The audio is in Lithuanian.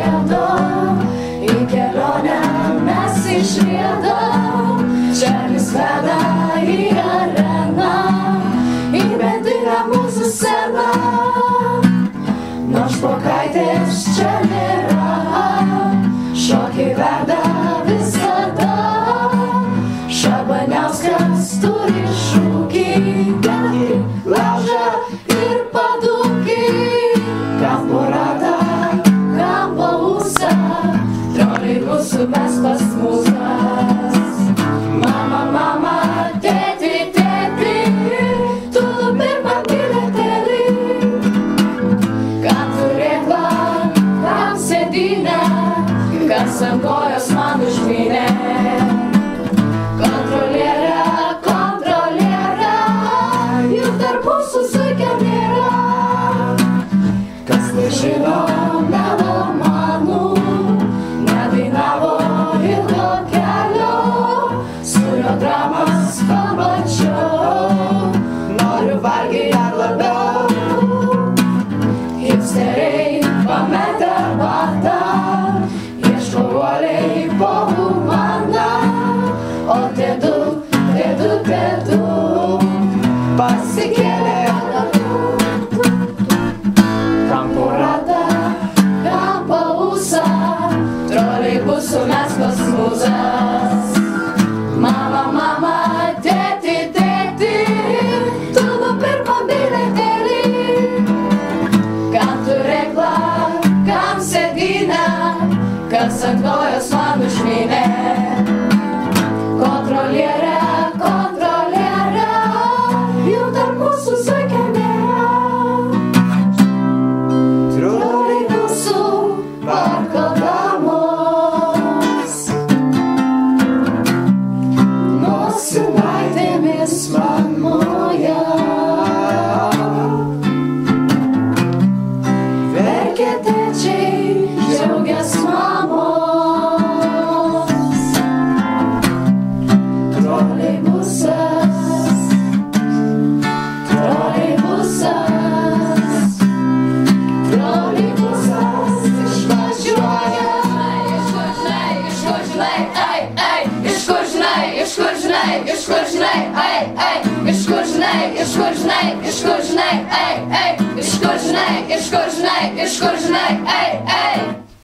priedo, į kelionę mes išriedam. Čarlis veda į areną, į bendrą mūsų sceną. Nors špokaitės čia nėra, šokiai verda visada. Šabaniauskas turi šūkį, gali laužą ir padūkį. Kampo ratą, kampo ūsą, troleibusų mes pas mūsas. Mama, mama, tėti, tėti, tu nupirk man bilietėlį. Kam turėklą, kam sėdynę, kas ant kojos man užmynė. Kontrolierė, kontrolierė, juk tarp mūsų zuikio nėra. Kas nežino melomanų, nedainavo ilgo kelio, su jo dramas pamačiau, noriu valgiai dar labiau. Hipsteriai pametę batą, ieško uoliai po humaną, o tėdu pasikėlė. Kampo ratą, kampo ūsą, troleibusų mes pas mūsas. Mama, mama, tėti, tėti, tu nupirk man bilietėlį. Kam turėklą, kam sėdynę, kas ant kojos man užmynė. Kontrolierė, kontrolierė, juk tarp mūsų zuikio nėra. Troleibusų parko damos, nosinaitėmis man moja. Verkia tėčiai, džiaugias mamos. Troleibusas, troleibusas, troleibusas išvažiuoja. Iš kur žinai, ai, ai, iš kur žinai, iš kur žinai, iš kur žinai, ai, ai, iš kur žinai, iš kur žinai, iš kur žinai, ai, ai, iš kur žinai, iš kur žinai, iš kur žinai, ai, ai.